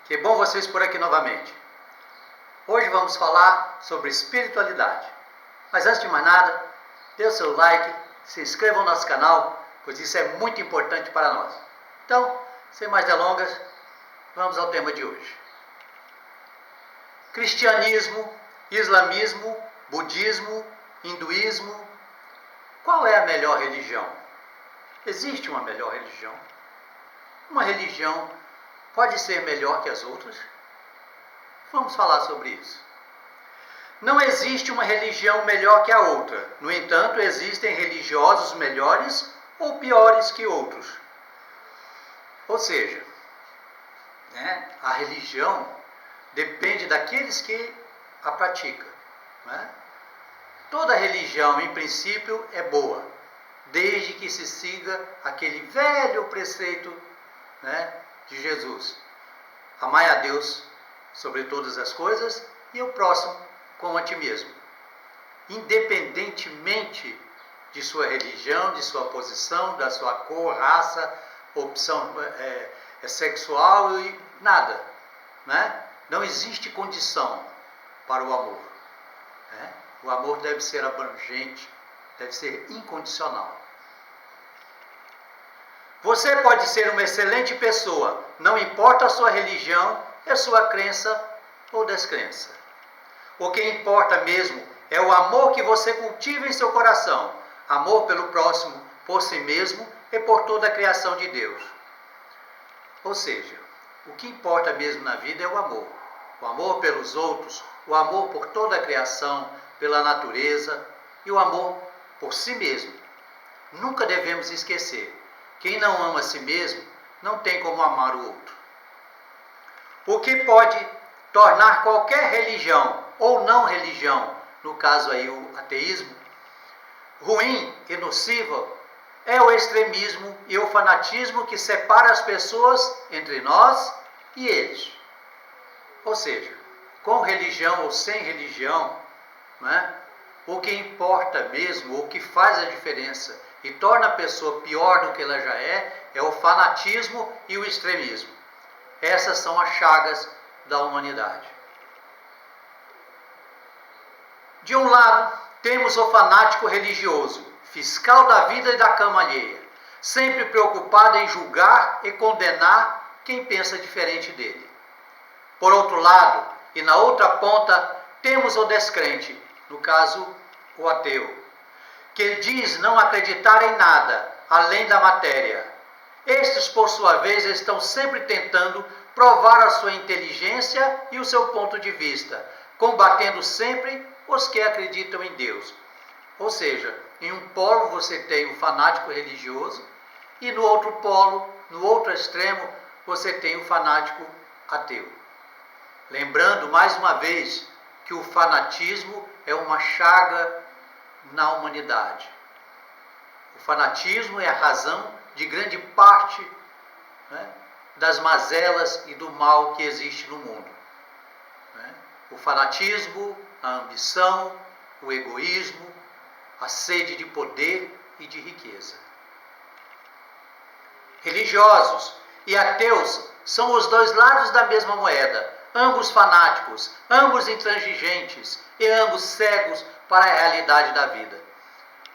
Que bom vocês por aqui novamente. Hoje vamos falar sobre espiritualidade. Mas antes de mais nada, dê o seu like, se inscreva no nosso canal, pois isso é muito importante para nós. Então, sem mais delongas, vamos ao tema de hoje. Cristianismo, islamismo, budismo, hinduísmo. Qual é a melhor religião? Existe uma melhor religião? Uma religião pode ser melhor que as outras? Vamos falar sobre isso. Não existe uma religião melhor que a outra. No entanto, existem religiosos melhores ou piores que outros. Ou seja, a religião depende daqueles que a praticam. Toda religião, em princípio, é boa, desde que se siga aquele velho preceito de Jesus: amai a Deus sobre todas as coisas e o próximo como a ti mesmo, independentemente de sua religião, de sua posição, da sua cor, raça, opção sexual e nada. Não existe condição para o amor. O amor deve ser abrangente, deve ser incondicional. Você pode ser uma excelente pessoa, não importa a sua religião, a sua crença ou descrença. O que importa mesmo é o amor que você cultiva em seu coração, amor pelo próximo, por si mesmo e por toda a criação de Deus. Ou seja, o que importa mesmo na vida é o amor pelos outros, o amor por toda a criação, pela natureza e o amor por si mesmo. Nunca devemos esquecer: quem não ama a si mesmo não tem como amar o outro. O que pode tornar qualquer religião ou não religião, no caso aí o ateísmo, ruim e nociva é o extremismo e o fanatismo que separa as pessoas entre nós e eles. Ou seja, com religião ou sem religião, o que importa mesmo, o que faz a diferença e torna a pessoa pior do que ela já é o fanatismo e o extremismo. Essas são as chagas da humanidade. De um lado, temos o fanático religioso, fiscal da vida e da cama alheia, sempre preocupado em julgar e condenar quem pensa diferente dele. Por outro lado, e na outra ponta, temos o descrente, no caso, o ateu, que diz não acreditar em nada além da matéria. Estes, por sua vez, estão sempre tentando provar a sua inteligência e o seu ponto de vista, combatendo sempre os que acreditam em Deus. Ou seja, em um polo você tem o fanático religioso e no outro polo, no outro extremo, você tem o fanático ateu. Lembrando mais uma vez que o fanatismo é uma chaga na humanidade. O fanatismo é a razão de grande parte das mazelas e do mal que existe no mundo. O fanatismo, a ambição, o egoísmo, a sede de poder e de riqueza. Religiosos e ateus são os dois lados da mesma moeda, ambos fanáticos, ambos intransigentes e ambos cegos para a realidade da vida.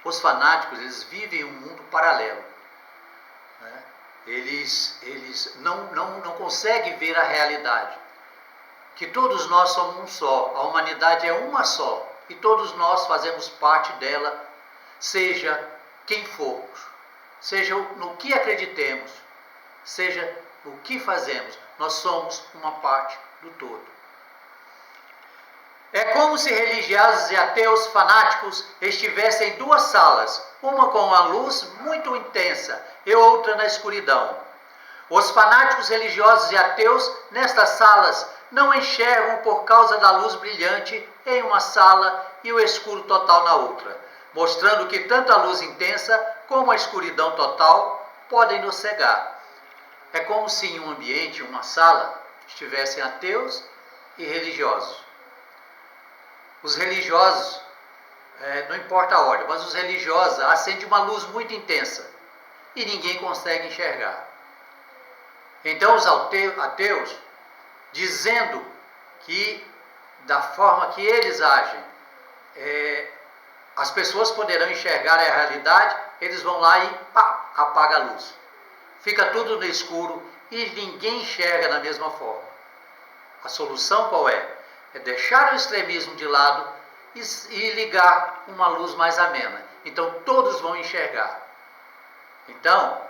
Os fanáticos, eles vivem um mundo paralelo. Eles não conseguem ver a realidade. Que todos nós somos um só, a humanidade é uma só, e todos nós fazemos parte dela, seja quem formos, seja no que acreditemos, seja o que fazemos, nós somos uma parte do todo. É como se religiosos e ateus fanáticos estivessem em duas salas, uma com uma luz muito intensa e outra na escuridão. Os fanáticos religiosos e ateus nestas salas não enxergam por causa da luz brilhante em uma sala e o escuro total na outra, mostrando que tanto a luz intensa como a escuridão total podem nos cegar. É como se em um ambiente, uma sala, estivessem ateus e religiosos. Os religiosos, não importa a ordem, mas os religiosos acendem uma luz muito intensa e ninguém consegue enxergar. Então os ateus dizendo que, da forma que eles agem, as pessoas poderão enxergar a realidade, eles vão lá e pá, apaga a luz. Fica tudo no escuro e ninguém enxerga da mesma forma. A solução qual é? É deixar o extremismo de lado e ligar uma luz mais amena. Então todos vão enxergar. Então,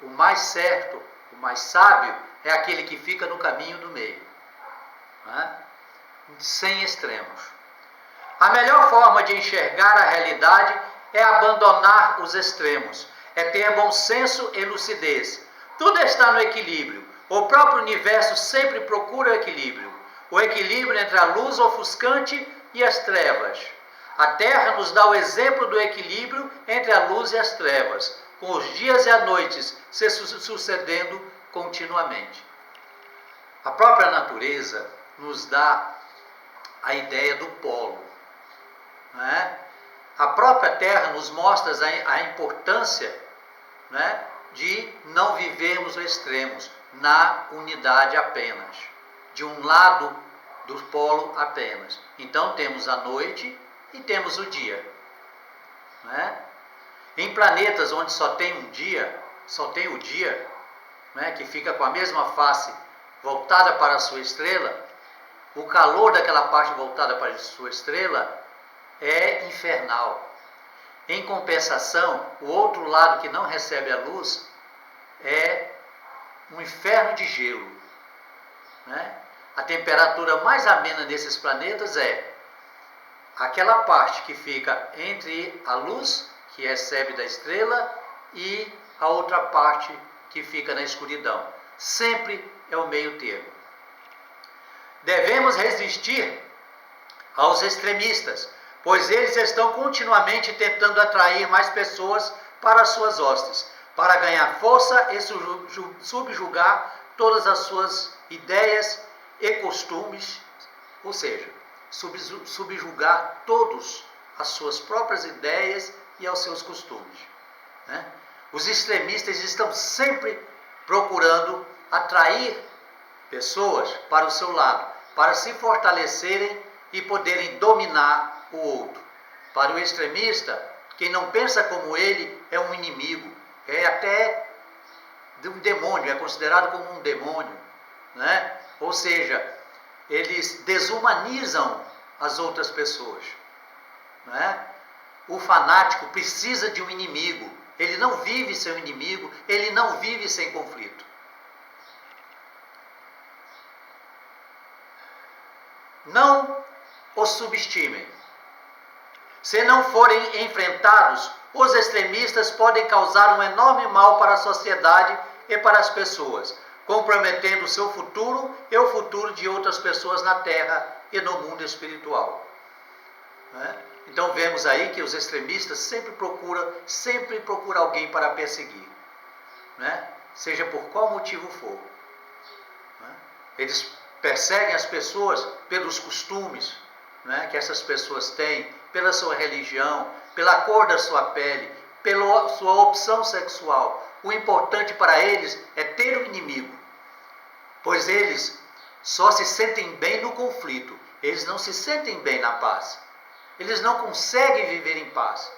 o mais certo, o mais sábio, é aquele que fica no caminho do meio, né? Sem extremos. A melhor forma de enxergar a realidade é abandonar os extremos, é ter bom senso e lucidez. Tudo está no equilíbrio. O próprio universo sempre procura o equilíbrio. O equilíbrio entre a luz ofuscante e as trevas. A Terra nos dá o exemplo do equilíbrio entre a luz e as trevas, com os dias e as noites se sucedendo continuamente. A própria natureza nos dá a ideia do polo, né? A própria Terra nos mostra a importância, né, de não vivermos extremos, na unidade apenas, de um lado do polo apenas. Então temos a noite e temos o dia, né? Em planetas onde só tem um dia, só tem o dia, né, que fica com a mesma face voltada para a sua estrela, o calor daquela parte voltada para a sua estrela é infernal. Em compensação, o outro lado que não recebe a luz é um inferno de gelo, né? A temperatura mais amena desses planetas é aquela parte que fica entre a luz que recebe da estrela e a outra parte que fica na escuridão. Sempre é o meio termo. Devemos resistir aos extremistas, pois eles estão continuamente tentando atrair mais pessoas para suas hostes, para ganhar força e subjugar todas as suas ideias e costumes, ou seja, subjugar todas as suas próprias ideias e aos seus costumes, né? Os extremistas estão sempre procurando atrair pessoas para o seu lado, para se fortalecerem e poderem dominar o outro. Para o extremista, quem não pensa como ele é um inimigo, é até de um demônio, é considerado como um demônio, né? Ou seja, eles desumanizam as outras pessoas, né? O fanático precisa de um inimigo, ele não vive sem um inimigo, ele não vive sem conflito. Não os subestimem. Se não forem enfrentados, os extremistas podem causar um enorme mal para a sociedade e para as pessoas, comprometendo o seu futuro e o futuro de outras pessoas na Terra e no mundo espiritual, né? Então vemos aí que os extremistas sempre procuram alguém para perseguir, né? Seja por qual motivo for, né? Eles perseguem as pessoas pelos costumes, né, que essas pessoas têm, pela sua religião, pela cor da sua pele, pela sua opção sexual. O importante para eles é ter um inimigo, pois eles só se sentem bem no conflito, eles não se sentem bem na paz. Eles não conseguem viver em paz.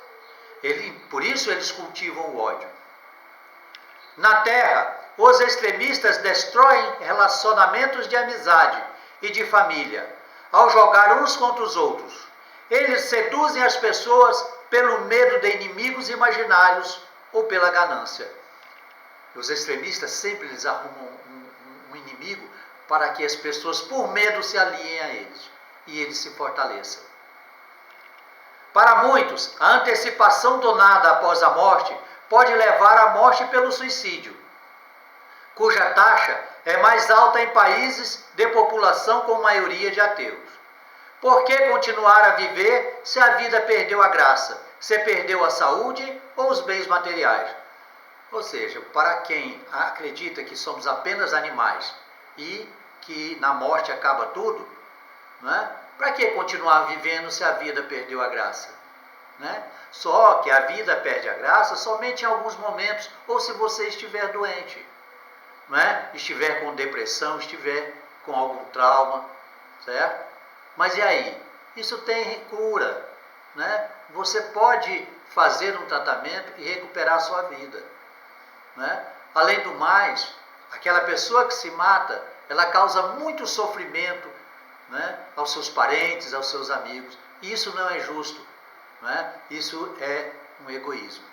Por isso eles cultivam o ódio. Na Terra, os extremistas destroem relacionamentos de amizade e de família, ao jogar uns contra os outros. Eles seduzem as pessoas pelo medo de inimigos imaginários ou pela ganância. Os extremistas sempre eles arrumam um inimigo para que as pessoas, por medo, se aliem a eles e eles se fortaleçam. Para muitos, a antecipação do nada após a morte pode levar à morte pelo suicídio, cuja taxa é mais alta em países de população com maioria de ateus. Por que continuar a viver se a vida perdeu a graça, se perdeu a saúde ou os bens materiais? Ou seja, para quem acredita que somos apenas animais e que na morte acaba tudo, né? Para que continuar vivendo se a vida perdeu a graça, né? Só que a vida perde a graça somente em alguns momentos, ou se você estiver doente, né? Estiver com depressão, estiver com algum trauma, certo? Mas e aí? Isso tem cura, né? Você pode fazer um tratamento e recuperar a sua vida, né? Além do mais, aquela pessoa que se mata, ela causa muito sofrimento, né, aos seus parentes, aos seus amigos. E isso não é justo, né? Isso é um egoísmo.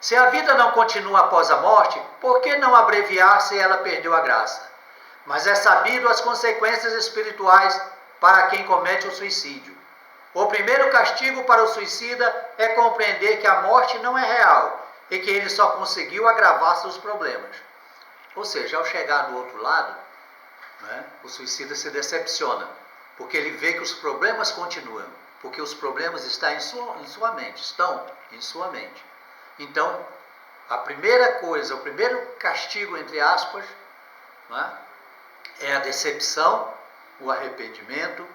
Se a vida não continua após a morte, por que não abreviar se ela perdeu a graça? Mas é sabido as consequências espirituais para quem comete o suicídio. O primeiro castigo para o suicida é compreender que a morte não é real e que ele só conseguiu agravar seus problemas. Ou seja, ao chegar do outro lado, né, o suicida se decepciona, porque ele vê que os problemas continuam, porque os problemas estão em sua mente. Então, a primeira coisa, o primeiro castigo, entre aspas, né, é a decepção, o arrependimento,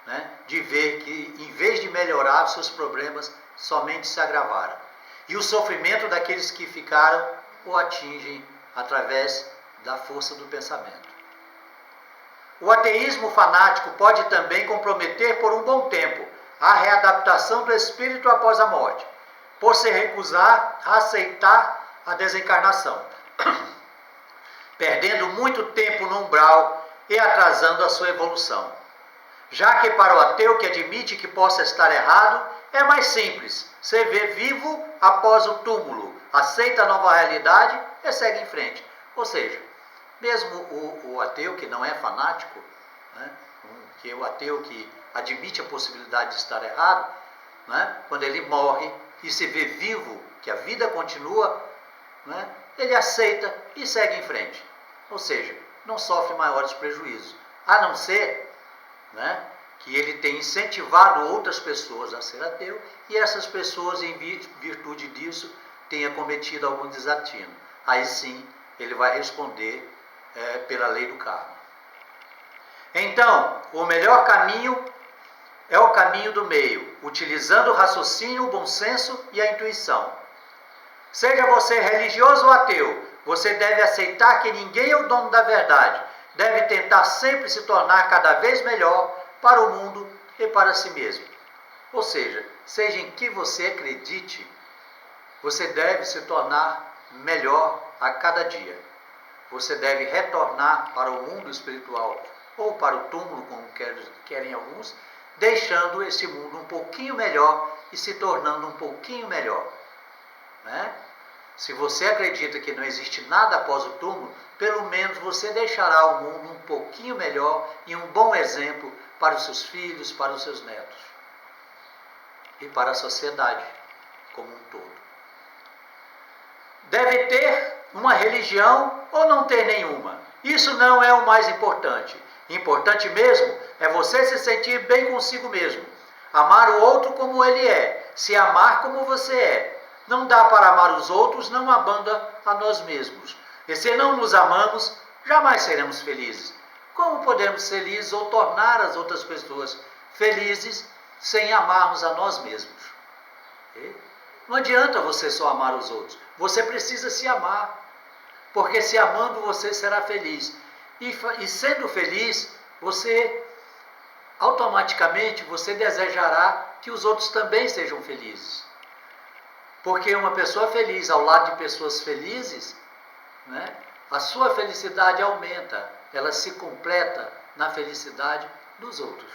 né, de ver que, em vez de melhorar, os seus problemas somente se agravaram. E o sofrimento daqueles que ficaram o atingem através da força do pensamento. O ateísmo fanático pode também comprometer por um bom tempo a readaptação do espírito após a morte, por se recusar a aceitar a desencarnação, perdendo muito tempo no umbral e atrasando a sua evolução. Já que para o ateu que admite que possa estar errado, é mais simples, se vê vivo após o túmulo, aceita a nova realidade e segue em frente. Ou seja, mesmo o ateu que não é fanático, né, que é o ateu que admite a possibilidade de estar errado, né, quando ele morre e se vê vivo, que a vida continua, né, ele aceita e segue em frente. Ou seja, não sofre maiores prejuízos, a não ser, né, que ele tenha incentivado outras pessoas a ser ateu e essas pessoas, em virtude disso, tenha cometido algum desatino. Aí sim, ele vai responder pela lei do karma. Então, o melhor caminho é o caminho do meio, utilizando o raciocínio, o bom senso e a intuição. Seja você religioso ou ateu, você deve aceitar que ninguém é o dono da verdade. Deve tentar sempre se tornar cada vez melhor para o mundo e para si mesmo. Ou seja em que você acredite, você deve se tornar melhor a cada dia. Você deve retornar para o mundo espiritual ou para o túmulo, como querem alguns, deixando esse mundo um pouquinho melhor e se tornando um pouquinho melhor, né? Se você acredita que não existe nada após o túmulo, pelo menos você deixará o mundo um pouquinho melhor e um bom exemplo para os seus filhos, para os seus netos e para a sociedade como um todo. Deve ter uma religião ou não ter nenhuma. Isso não é o mais importante. Importante mesmo é você se sentir bem consigo mesmo. Amar o outro como ele é. Se amar como você é. Não dá para amar os outros não amando a nós mesmos. E se não nos amamos, jamais seremos felizes. Como podemos ser felizes ou tornar as outras pessoas felizes sem amarmos a nós mesmos? Não adianta você só amar os outros. Você precisa se amar. Porque se amando você será feliz. E sendo feliz, você automaticamente você desejará que os outros também sejam felizes. Porque uma pessoa feliz ao lado de pessoas felizes, né, a sua felicidade aumenta, ela se completa na felicidade dos outros.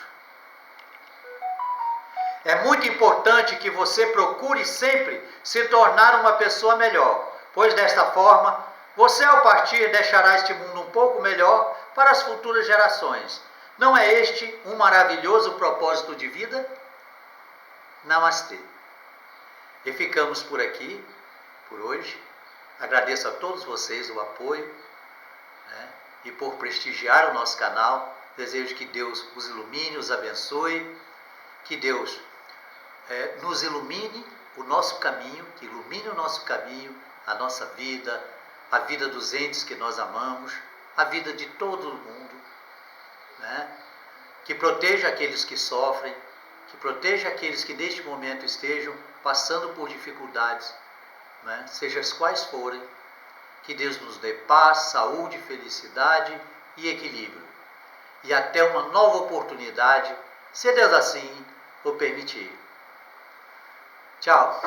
É muito importante que você procure sempre se tornar uma pessoa melhor, pois desta forma, você ao partir deixará este mundo um pouco melhor para as futuras gerações. Não é este um maravilhoso propósito de vida? Namastê. E ficamos por aqui, por hoje. Agradeço a todos vocês o apoio, né, e por prestigiar o nosso canal. Desejo que Deus os ilumine, os abençoe, que Deus nos ilumine o nosso caminho, que ilumine o nosso caminho, a nossa vida, a vida dos entes que nós amamos, a vida de todo mundo, né? Que proteja aqueles que sofrem, que proteja aqueles que neste momento estejam passando por dificuldades, né? Seja as quais forem, que Deus nos dê paz, saúde, felicidade e equilíbrio. E até uma nova oportunidade, se Deus assim o permitir. Tchau!